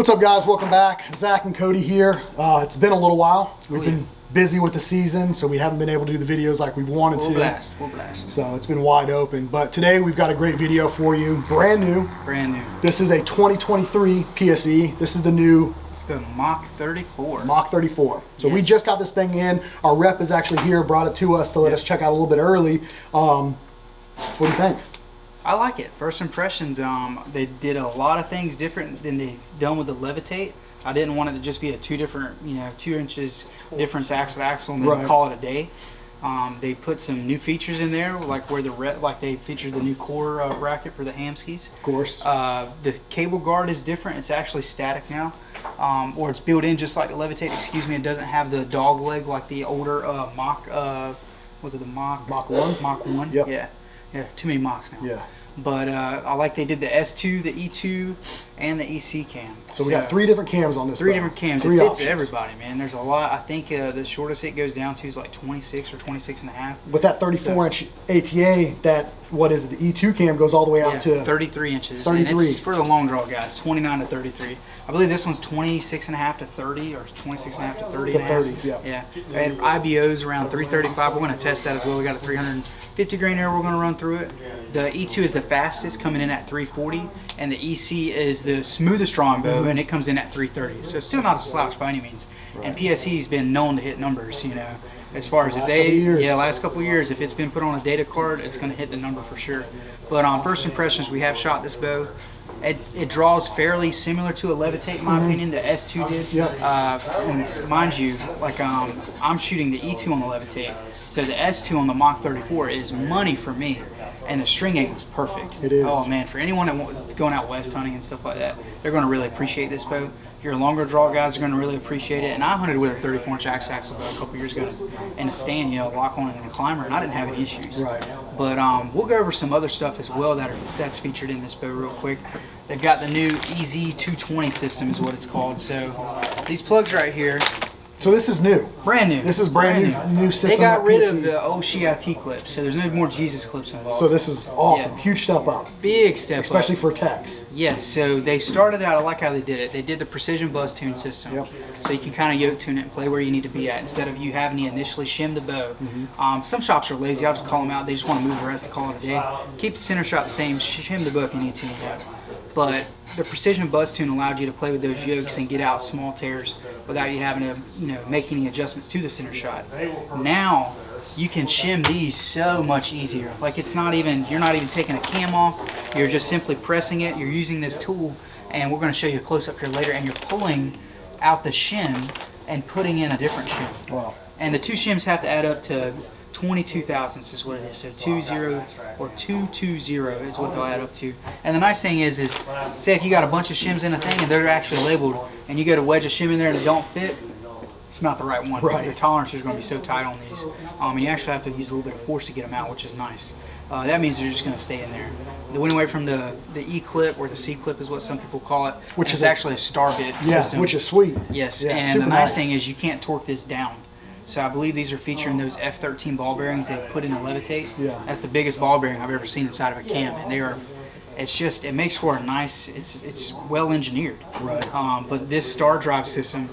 What's up, guys? Welcome back. Zach and Cody here. It's been a little while. We've been busy with the season, so we haven't been able to do the videos like we wanted to. Full blast. So it's been wide open. But today we've got a great video for you. Brand new. This is a 2023 PSE. This is the new. It's the Mach 34. Mach 34. So we just got this thing in. Our rep is actually here, brought it to us to let us check out a little bit early. What do you think? I like it. First impressions, they did a lot of things different than they've done with the Levitate. I didn't want it to just be a 2 inches difference axle to axle and then call it a day. They put some new features in there, like where they featured the new core bracket for the ham skis. Of course. The cable guard is different. It's actually static now, or it's built in just like the Levitate. Excuse me. It doesn't have the dog leg like the older Mach. Was it the Mach? Mach 1. Mach 1. Yep. Yeah. Too many Machs now. Yeah. But I like they did the S2, the E2, and the EC cam. So we got 3 different cams on this. Different cams. It fits everybody, man. There's a lot. I think the shortest it goes down to is like 26 or 26 and a half. With that 34-inch ATA, that, what is it, the E2 cam goes all the way out to 33 inches. 33. And it's for the long draw guys, 29 to 33. I believe this one's 26 and a half to 30, or 26 and a half to 30 and a half. 30, yeah. And IBO's around 335. We're going to test that as well. We got a 350 grain air we're going to run through it. The E2 is the fastest, coming in at 340, and the EC is the smoothest drawing bow, and it comes in at 330. So it's still not a slouch by any means. And PSE's been known to hit numbers, as far as if last couple of years, if it's been put on a data card, it's going to hit the number for sure. But on first impressions, we have shot this bow. It draws fairly similar to a Levitate, in my opinion. The S2 did. Mind you, like I'm shooting the E2 on the Levitate, so the S2 on the Mach 34 is money for me, and the string angle is perfect. It is. Oh man, for anyone that's going out west hunting and stuff like that, they're going to really appreciate this bow. Your longer draw guys are going to really appreciate it. And I hunted with a 34-inch axle bow a couple years ago in a stand, lock on and a climber, and I didn't have any issues. Right. But we'll go over some other stuff as well that's featured in this bow real quick. They've got the new EZ220 system is what it's called. So these plugs right here. So this is new. Brand new. This is brand new system. They got rid of the old Shiite clips, so there's no more Jesus clips involved. So this is awesome. Yeah. Huge step up. Big step Especially for techs. Yes, so they started out, I like how they did it. They did the precision buzz tune system. Yep. So you can kind of yoke tune it and play where you need to be at instead of you having to initially shim the bow. Some shops are lazy. I'll just call them out. They just want to move the rest and call it a day. Keep the center shot the same. Shim the bow if you need to. But the precision buzz tune allowed you to play with those yokes and get out small tears without you having to make any adjustments to the center shot. Now you can shim these so much easier. Like you're not even taking a cam off. You're just simply pressing it. You're using this tool, and we're going to show you a close up here later. And you're pulling out the shim and putting in a different shim. Wow. And the 2 shims have to add up to 22 thousandths is what it is. So 220 is what they'll add up to. And the nice thing is, say if you got a bunch of shims in a thing and they're actually labeled, and you go to wedge a shim in there and it don't fit, it's not the right one. Right. The tolerance is going to be so tight on these, and you actually have to use a little bit of force to get them out, which is nice. That means they're just going to stay in there. They went away from the E clip, or the C clip is what some people call it, which is actually a star bit system. Which is sweet. Yes, and the nice thing is you can't torque this down. So I believe these are featuring those F13 ball bearings they put in the Levitate. Yeah. That's the biggest ball bearing I've ever seen inside of a cam, and it makes for a nice, it's well engineered. Right. But this star drive system,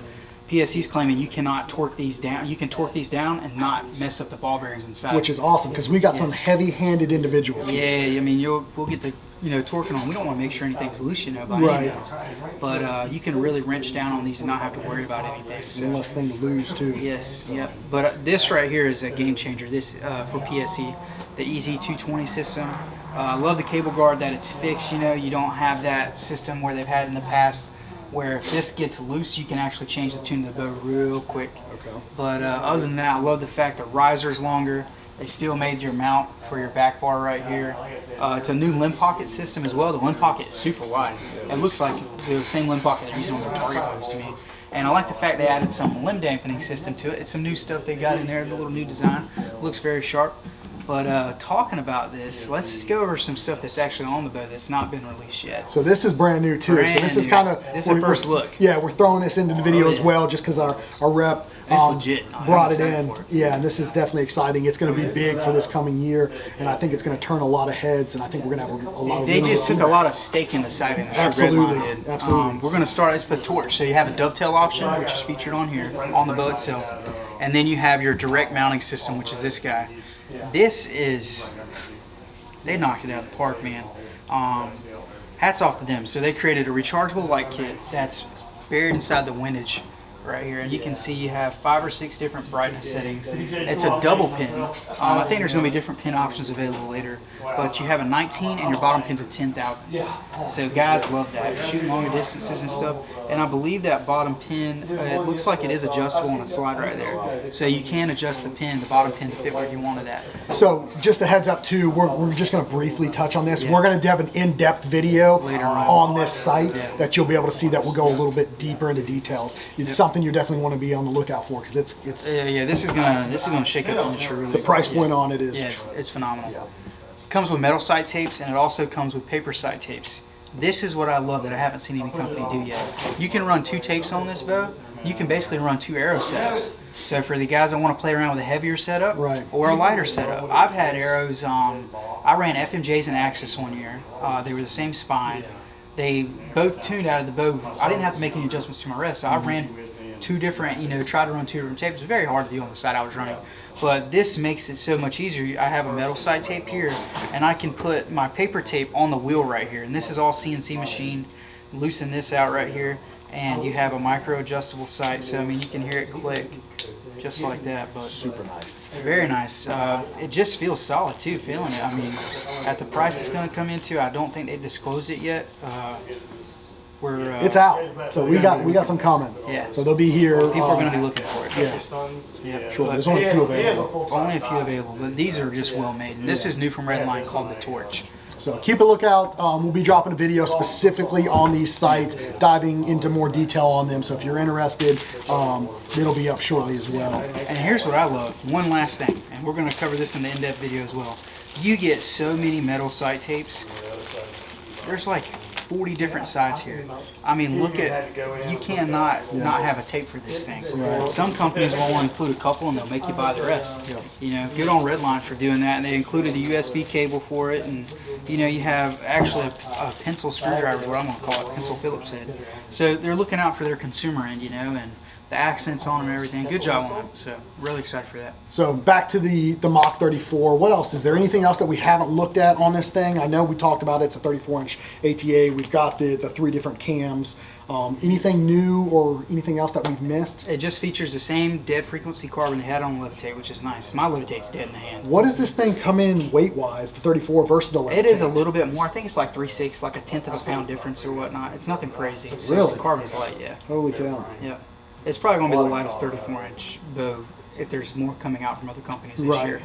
PSE's claiming you cannot torque these down. You can torque these down and not mess up the ball bearings inside. Which is awesome, because we got some heavy-handed individuals here. Yeah, I mean we'll get the torquing on. We don't want to make sure anything's loose, by any means. But you can really wrench down on these and not have to worry about anything. So one less thing to lose too. Yes, yep. But this right here is a game changer. This for PSE, the EZ220 system. I love the cable guard that it's fixed. You don't have that system where they've had in the past, where if this gets loose, you can actually change the tune of the bow real quick. Okay. But other than that, I love the fact the riser is longer. They still made your mount for your back bar right here. It's a new limb pocket system as well. The limb pocket is super wide. It looks like the same limb pocket they're using on their target bows to me. And I like the fact they added some limb dampening system to it. It's some new stuff they got in there, the little new design. Looks very sharp. But talking about this, let's just go over some stuff that's actually on the bow that's not been released yet. So this is brand new too. So this is kind of this is a first look. Yeah, we're throwing this into the video as well, just because our rep legit. brought it in. Yeah, and this is definitely exciting. It's going to be big for this coming year, and I think it's going to turn a lot of heads. And I think we're going to have a lot of. They just took a lot of stake in the sighting. Absolutely, absolutely. We're going to start. It's the torch. So you have a dovetail option, which is featured on here on the bow itself, and then you have your direct mounting system, which is this guy. This is, they knocked it out of the park, man. Hats off to them. So they created a rechargeable light kit that's buried inside the windage right here, and you can see you have 5 or 6 different brightness settings. It's a double pin. I think there's going to be different pin options available later, but you have a 19 and your bottom pin's a 10 thousandths. So guys love that, shooting longer distances and stuff. And I believe that bottom pin, it looks like it is adjustable on the slide right there. So you can adjust the bottom pin to fit where you wanted that. So just a heads up too, we're just going to briefly touch on this. We're going to have an in-depth video later on this site that you'll be able to see that will go a little bit deeper into details. It's something you definitely want to be on the lookout for, because it's this is gonna shake up the industry really. The price point on it is it's phenomenal. It comes with metal sight tapes, and it also comes with paper sight tapes. This is what I love that I haven't seen any company do yet. You can run 2 tapes on this bow. You can basically run 2 arrow setups. So for the guys that want to play around with a heavier setup or a lighter setup, I've had arrows. I ran FMJs and Axis one year. They were the same spine. They both tuned out of the bow. I didn't have to make any adjustments to my rest, so I ran 2 different, tried to run 2 different tapes. It was very hard to do on the side I was running. But this makes it so much easier. I have a metal sight tape here, and I can put my paper tape on the wheel right here. And this is all CNC machined. Loosen this out right here, and you have a micro adjustable sight. So, I mean, you can hear it click just like that. But super nice. Very nice. It just feels solid too, feeling it. I mean, at the price it's going to come into, I don't think they disclosed it yet. It's out, so we got some coming. Yeah. So they'll be here. People are going to be looking for it. Yeah. Sure. There's only a few available. Only a few available, but these are just well made. And this is new from Redline, called the Torch. So keep a lookout. We'll be dropping a video specifically on these sites, diving into more detail on them. So if you're interested, it'll be up shortly as well. And here's what I love. One last thing, and we're going to cover this in the in-depth video as well. You get so many metal sight tapes. There's like 40 different sides here. I mean, look at, you cannot not have a tape for this thing. Some companies will only include a couple and they'll make you buy the rest. Good on Redline for doing that. And they included the USB cable for it, and you have actually a pencil screwdriver, what I'm going to call it, pencil Phillips head. So they're looking out for their consumer end, and the accents on them and everything. Good job on them. So really excited for that. So back to the Mach 34. What else? Is there anything else that we haven't looked at on this thing? I know we talked about it. It's a 34-inch ATA. We've got the 3 different cams. Anything new or anything else that we've missed? It just features the same dead frequency carbon they had on the Levitate, which is nice. My Levitate's dead in the hand. What does this thing come in weight-wise, the 34 versus the Levitate? It is a little bit more. I think it's like 3/6, like a 1/10 of a pound difference or whatnot. It's nothing crazy. So really? The carbon's light, yeah. Holy cow. Yeah. It's probably going to be the lightest 34-inch bow if there's more coming out from other companies this year.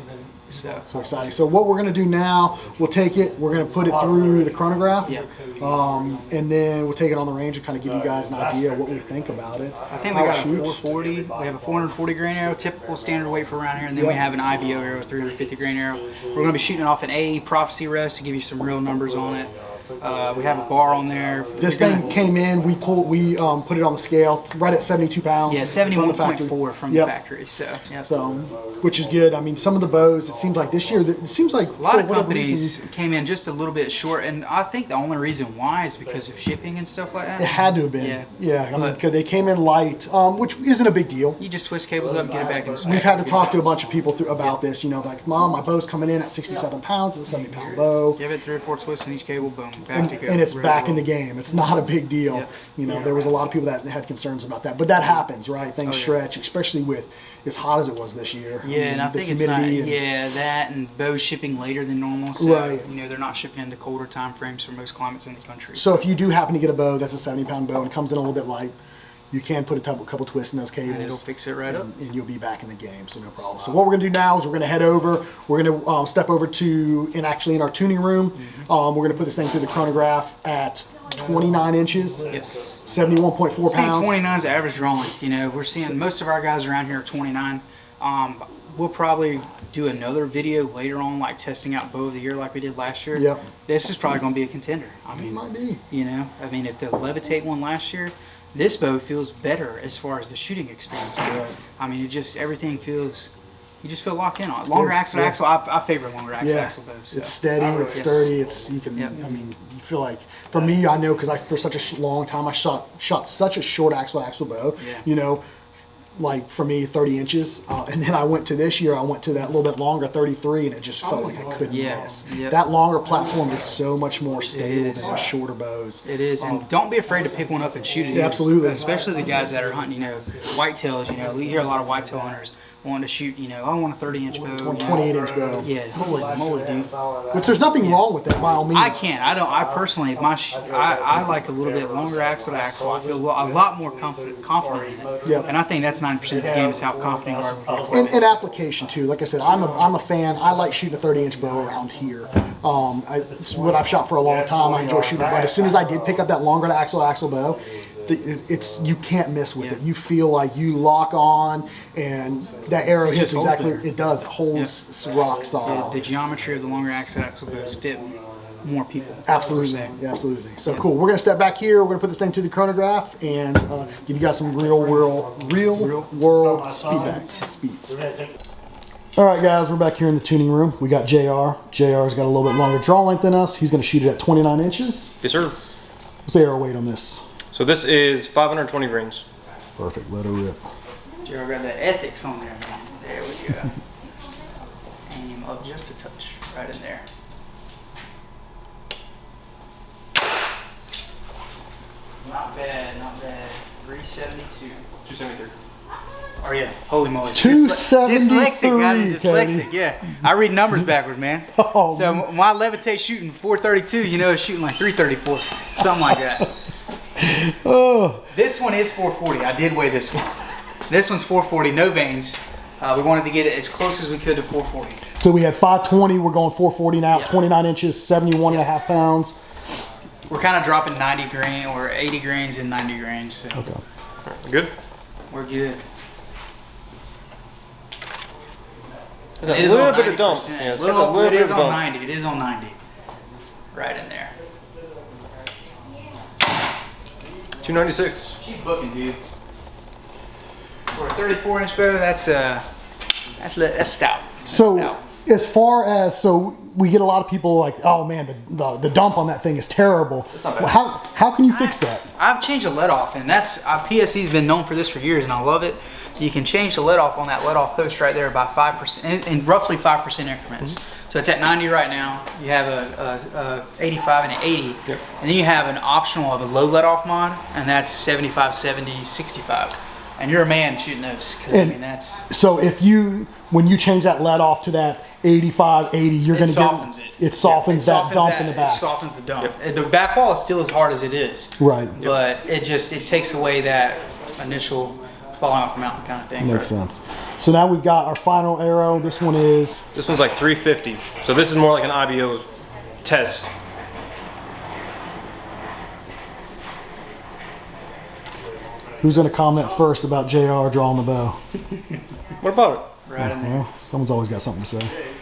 So exciting. So what we're going to do now, we'll take it, we're going to put it through the chronograph, and then we'll take it on the range and kind of give you guys an idea of what we think about it. I think we got a 440. We have a 440 grain arrow, typical standard weight for around here, and then we have an IBO arrow, 350 grain arrow. We're going to be shooting off an AE Prophecy rest to give you some real numbers on it. We have a bar on there. This thing came in. We put it on the scale right at 72 pounds. Yeah, 71.4 from the factory. So, which is good. I mean, some of the bows. It seems like this year. It seems like a lot of companies came in just a little bit short, and I think the only reason why is because of shipping and stuff like that. It had to have been. Yeah. I mean, because they came in light, which isn't a big deal. You just twist cables up and get it back in the spec. We've had to talk to a bunch of people about this. Like, Mom, my bow's coming in at 67 pounds. It's a 70-pound bow. Give it 3 or 4 twists in each cable. Boom. And it's back in the game. It's not a big deal. There was a lot of people that had concerns about that, but that happens, right? Things stretch, especially with as hot as it was this year. And I think it's not. That and bows shipping later than normal. So they're not shipping into colder time frames for most climates in the country. So if you do happen to get a bow that's a 70-pound bow and comes in a little bit light, you can put a couple twists in those cables. And it'll fix it right up. And you'll be back in the game, so no problem. So what we're going to do now is we're going to head over. We're going to step over to, in our tuning room, we're going to put this thing through the chronograph at 29 inches. Yes. 71.4 pounds. I think 29 is the average draw length. We're seeing most of our guys around here are 29. We'll probably do another video later on, like testing out bow of the year like we did last year. Yep. This is probably going to be a contender. I It mean, might be. you know, I mean, if the Levitate won last year, this bow feels better as far as the shooting experience goes. Right. I mean, it just, everything feels, you just feel locked in on it. Longer axle to Yeah. axle, I favor longer axle to axle bows. So. It's steady, it's Yes. sturdy, it's, you can, Yep. I mean, you feel like, for me, I know, because for such a long time, I shot such a short axle bow, Yeah. you know, like for me, 30 inches. And then I went to this year, I went to that little bit longer, 33, and it just felt like I couldn't Yeah. miss. Yep. That longer platform is so much more stable is. than the shorter bows. It is, and don't be afraid to pick one up and shoot it. Yeah, either. absolutely. Especially the guys that are hunting, you know, whitetails. You know, we hear a lot of whitetail hunters wanting to shoot. You know, I want a 30-inch bow. 28-inch bow. Yeah, holy moly, dude. Which there's nothing wrong with that, by all means. I can't. I don't. I personally, I like a little bit longer axle to axle. I feel a lot more confident in it. Yep. And I think that's 90% of the game is how confident you are with it. And application too. Like I said, I'm a fan. I like shooting a 30-inch bow around here. It's what I've shot for a long time. I enjoy shooting it. But as soon as I did pick up that longer axle bow, it's you can't miss with it. You feel like you lock on, and that arrow hits just holds exactly. there. It does. It holds rock solid. The geometry of the longer axle bows fit more people. Absolutely, yeah, absolutely. So cool. We're gonna step back here. We're gonna put this thing to the chronograph and give you guys some real world speeds. All right, guys, we're back here in the tuning room. We got JR. JR's got a little bit longer draw length than us. He's gonna shoot it at 29 inches. Yes, sir. What's the arrow weight on this? So this is 520 grains. Perfect. Let her rip. Joe got the ethics on there, man. There we go. Aim up just a touch, right in there. Not bad, not bad. 372. 273. Oh yeah, holy moly. 273, Dyslexic, guys, dyslexic, Teddy. yeah. I read numbers backwards, man. Oh, So my Levitate shooting 432, you know, it's shooting like 334, something like that. Oh, This one is 440. I did weigh this one. This one's 440, no veins. We wanted to get it as close as we could to 440. so we had 520. We're going 440 now. Yeah. 29 inches, 71 and a half pounds. We're kind of dropping 90 grain or 80 grains and 90 grains. So Okay. Good. we're good. There's It a is little on bit of dump. 90%. Yeah, it's got a little it bit is of on dump. 90. It is on 90. Right in there. 296. Keep booking, dude. For a 34-inch bow, that's stout. That's So stout. as far as we get a lot of people like, oh man, the dump on that thing is terrible. not bad. Well, how can you fix that? I've changed the let off, and that's PSE's been known for this for years, and I love it. You can change the let off on that let off post right there by 5% in roughly 5% increments. So it's at 90 right now. You have a 85 and an 80, Yep. and then you have an optional of a low let off mod, and that's 75, 70, 65. And you're a man shooting those, because I And- mean that's So when you change that let off to that 85, 80, you're it going to softens get it. it softens that dump in the It back. softens the dump. The back wall is still as hard as it is. Right. But it takes away that initial falling off the mountain kind of thing. Makes sense. So now we've got our final arrow. This one is This one's like 350. So this is more like an IBO test. who's going to comment first about JR drawing the bow? What about Right in there. Well, someone's always got something to say. it?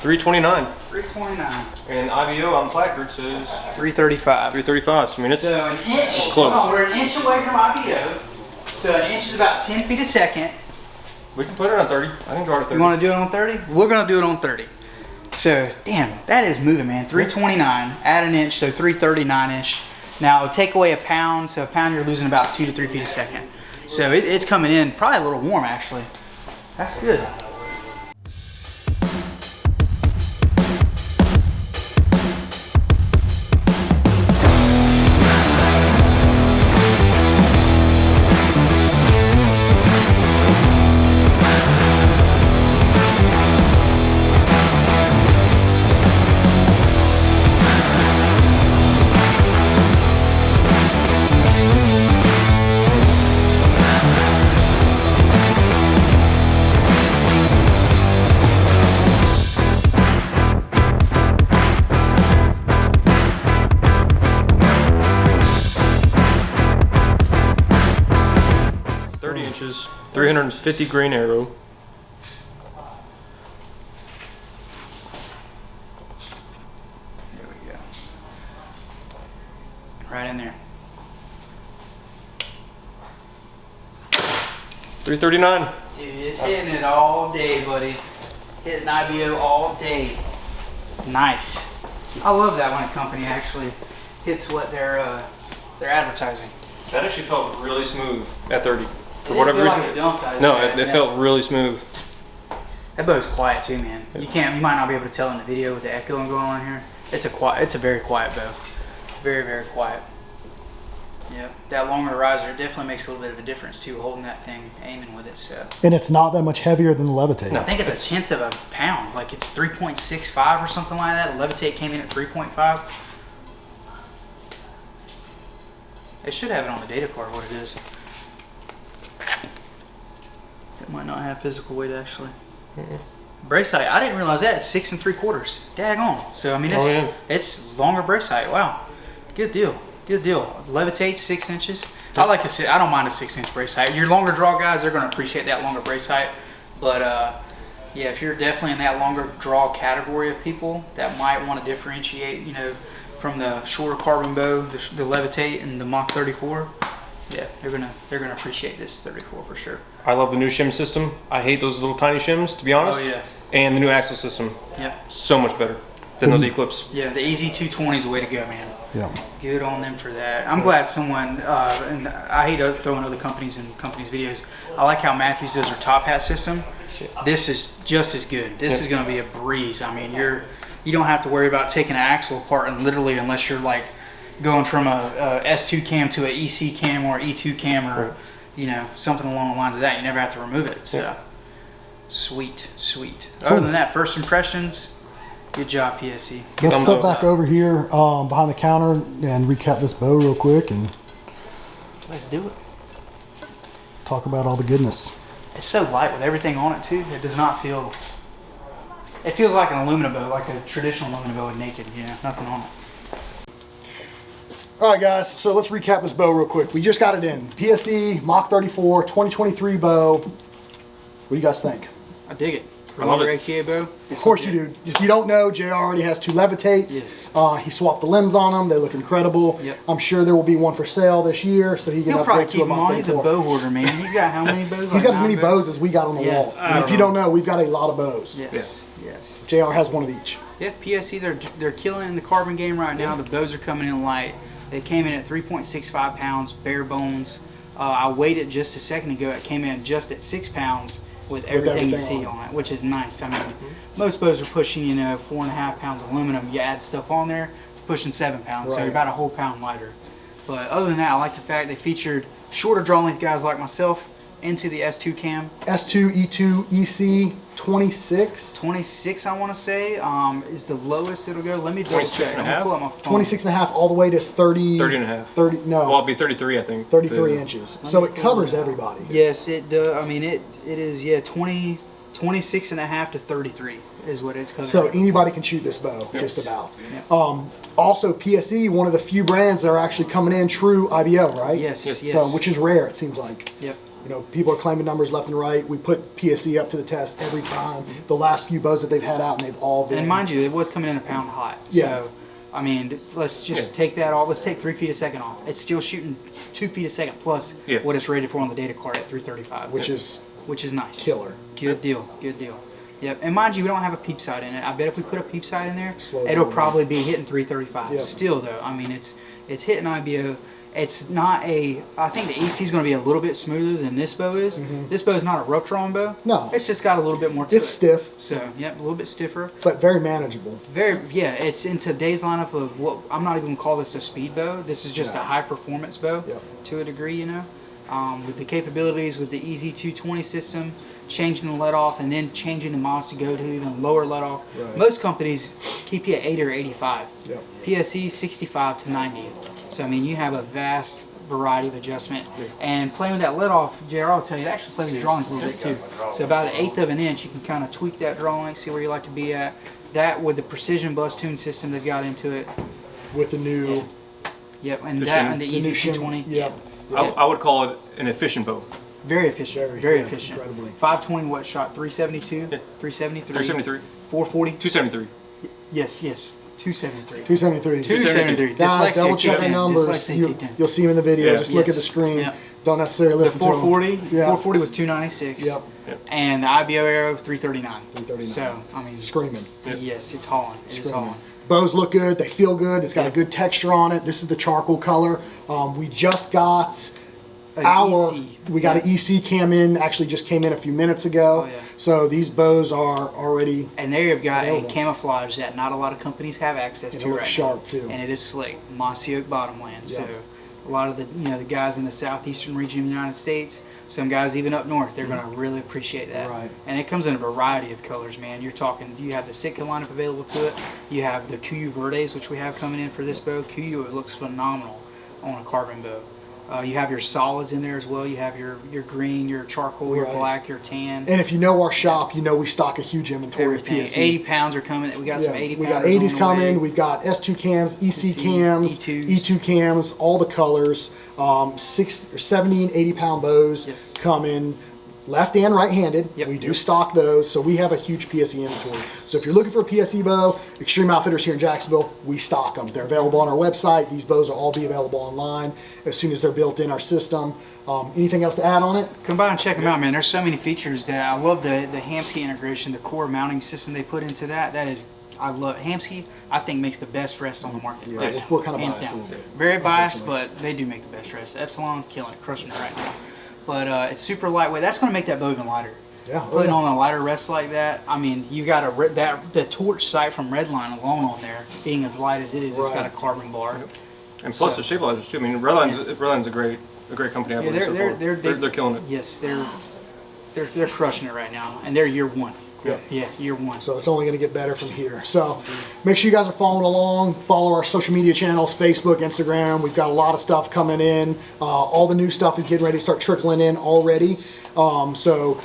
329. 329. And IBO on placard says 335. 335. So I mean it's So an inch. close. hold on, we're an inch away from IBO. So an inch is about 10 feet a second. we can put it on 30. I can draw it at 30. You want to do it on 30? We're going to do it on 30. So, damn, that is moving, man. 329, add an inch, so 339-ish. Now, take away a pound, so a pound you're losing about 2 to 3 feet a second. So it's coming in probably a little warm, actually. That's good. 30 inches, 350 grain arrow. There we go. Right in there. 339. Dude, it's hitting it all day, buddy. Hitting IBO all day. Nice. I love that when a company actually hits what they're advertising. That actually felt really smooth at 30. For It whatever didn't feel reason. like it dumped, I No, said. it felt really smooth. That bow's quiet too, man. You might not be able to tell in the video with the echo going on here. It's a very quiet bow. Very, very quiet. Yeah, that longer riser definitely makes a little bit of a difference too, holding that thing, aiming with it. So And it's not that much heavier than the Levitate. I think it's a tenth of a pound. Like it's 3.65 or something like that. The Levitate came in at 3.5. They should have it on the data card what it is. It might not have physical weight actually. Brace height, I didn't realize that. It's 6 3/4. Daggone. So I mean, it's longer brace height. Wow, good deal. Good deal. Levitate 6 inches. I like to say I don't mind a 6-inch brace height. Your longer draw guys, they're going to appreciate that longer brace height. But yeah, if you're definitely in that longer draw category of people that might want to differentiate, you know, from the shorter carbon bow, the Levitate and the Mach 34. Yeah, they're gonna appreciate this 34 for sure. I love the new shim system. I hate those little tiny shims, to be honest. Oh yeah. And the new axle system. Yep. So much better than those Eclipse. Yeah, the EZ220 is the way to go, man. Yeah. Good on them for that. I'm glad someone, and I hate throwing other companies in companies' videos. I like how Matthews does their top hat system. This is just as good. This is going to be a breeze. I mean, you don't have to worry about taking an axle apart, and literally, unless you're like going from a S2 cam to a EC cam or E2 cam or you know something along the lines of that. You never have to remove it. So sweet, sweet. Other than that, first impressions. Good job, PSE. Let's step back over here behind the counter and recap this bow real quick and Let's do it. talk about all the goodness. It's so light with everything on it too. It does not feel. It feels like an aluminum bow, like a traditional aluminum bow with naked. You know, nothing on it. All right, guys, so let's recap this bow real quick. We just got it in. PSE Mach 34, 2023 bow. What do you guys think? I dig it. I love it. ATA bow. Of course you do. If you don't know, JR already has 2 Levitates. Yes. He swapped the limbs on them. They look incredible. Yep. I'm sure there will be one for sale this year, so he can He'll probably upgrade to keep a them Mach on. He's a 34. bow hoarder, man. He's got how many bows? He's got as many bows as we got on the Yeah. wall. And if you don't know, we've got a lot of bows. Yes. Yes. JR has one of each. Yeah, PSE, they're killing in the carbon game right now. The bows are coming in light. They came in at 3.65 pounds, bare bones. I weighed it just a second ago. It came in just at 6 pounds with everything you see on it, which is nice. I mean, most bows are pushing, you know, 4.5 pounds aluminum. You add stuff on there, pushing 7 pounds, so you're about a whole pound lighter. But other than that, I like the fact they featured shorter draw length guys like myself into the S2 cam. S2, E2, EC, 26. 26, I want to say, is the lowest it'll go. Let me double 26 check. and a I'm gonna half? pull out my phone. 26 and a half all the way to 30. 30 and a half. 30, no. Well, it'll be 33, I think. 33 inches. So it covers everybody. Yes, it does. I mean, it is, yeah, 26 and a half to 33 is what it's covering. So anybody can shoot this bow, just about. Also, PSE, one of the few brands that are actually coming in true IBO, right? Yes, yes. So, which is rare, it seems like. Yep. You know, people are claiming numbers left and right. We put PSE up to the test every time. The last few bows that they've had out, and they've all been. And mind you, it was coming in a pound hot. So, I mean, let's just take that off. Let's take 3 feet a second off. It's still shooting 2 feet a second plus what it's rated for on the data card at 335. Which is nice. killer. Good deal. Good deal. Yep. And mind you, we don't have a peep sight in it. I bet if we put a peep sight in there, it'll probably be hitting 335. Yep. Still though, I mean, it's hitting IBO. It's not a. I think the EC is going to be a little bit smoother than this bow is. This bow is not a rough drawing bow. No. It's just got a little bit more to It's it. stiff. So yep, a little bit stiffer. But very manageable. It's in today's lineup of what I'm not even gonna call this a speed bow. This is just a high performance bow to a degree, you know. With the capabilities with the EZ220 system, changing the let off and then changing the miles to go to even lower let off. Right. Most companies keep you at 80 or 85. Yep. PSE 65 to 90. So I mean, you have a vast variety of adjustment. And playing with that let off, JR will tell you, it actually plays with draw length a little bit too. So about 1/8 of an inch, you can kind of tweak that draw length, see where you like to be at. That with the precision bus tune system they've got into it. With the new. Yep, and The that shim. and the The new shim. EZ220. Yep. I would call it an efficient bow. Very efficient. Very efficient. Incredibly. 520 what shot? 372? 373? 373. 440? 273. Yes, yes. 273. 273. 273. Guys, double check the numbers. Dyslexia kicked in. You'll see them in the video. Yeah. Just look at the Yes. screen. Yeah. Don't necessarily The listen to 440, them. Yeah. 440 was 296. Yep. And the IBO arrow 339. 339. So I mean, Screaming. yes, it's hauling. It is hauling. Bows look good. They feel good. It's got a good texture on it. This is the charcoal color. We just got we got an EC cam in. Actually, just came in a few minutes ago. Oh, yeah. So these bows are already. And there you've got available. a camouflage that not a lot of companies have access And to it looks right sharp, now. too. And it is slick, mossy oak bottomland. So Yep. a lot of the the guys in the southeastern region of the United States, some guys even up north, they're going to really appreciate that. Right. And it comes in a variety of colors, man. You're talking, you have the Sitka lineup available to it. You have the Kuyu Verdes, which we have coming in for this bow. Kuyu, it looks phenomenal on a carbon bow. You have your solids in there as well. You have your green, your charcoal, your Right. black, your tan. And if you know our shop, you know we stock a huge inventory of Everything. PSE. 80 pounds are coming. We got some 80 we pounds. got 80s coming. We've got S2 cams, EC cams, E2s. E2 cams, all the colors. 70 and 80 pound bows Yes. coming. Left and right-handed. Yep. We do stock those, so we have a huge PSE inventory. So if you're looking for a PSE bow, Extreme Outfitters here in Jacksonville, we stock them. They're available on our website. These bows will all be available online as soon as they're built in our system. Anything else to add on it? Come by and check them out, man. There's so many features that I love. The Hamskea integration, the core mounting system they put into that. That is, I love Hamskea. I think makes the best rest on the market Yeah, right now. we're kind of hands biased a down. little bit. Very biased, unfortunately. but they do make the best rest. Epsilon killing it, crushing it right now. But it's super lightweight. That's going to make that bow even lighter. Yeah. Putting on a lighter rest like that, I mean, you got the torch sight from Redline alone on there, being as light as it is, it's got a Right. carbon bar. And plus So- the stabilizers too. I mean, Redline's a great company. I've Yeah, worked with so far. They're killing it. Yes, they're crushing it right now, and they're year one. Yep. Yeah, year one. So it's only going to get better from here. So make sure you guys are following along. Follow our social media channels, Facebook, Instagram. We've got a lot of stuff coming in. All the new stuff is getting ready to start trickling in already. So,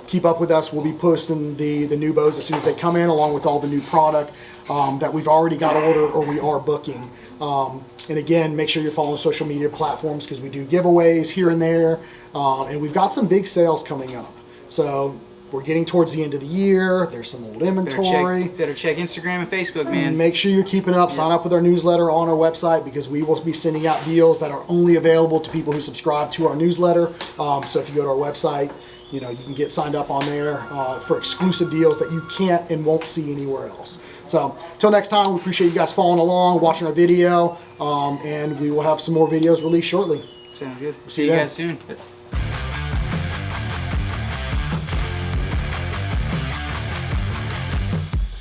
keep up with us. We'll be posting the new bows as soon as they come in, along with all the new product that we've already got ordered or we are booking. And again, make sure you're following social media platforms because we do giveaways here and there. And we've got some big sales coming up. So we're getting towards the end of the year. There's some old inventory. Better check Instagram and Facebook, And man. make sure you're keeping up. Sign up with our newsletter on our website because we will be sending out deals that are only available to people who subscribe to our newsletter. So if you go to our website, you can get signed up on there for exclusive deals that you can't and won't see anywhere else. So until next time, we appreciate you guys following along, watching our video, and we will have some more videos released shortly. Sounds good. See See you you then. guys soon.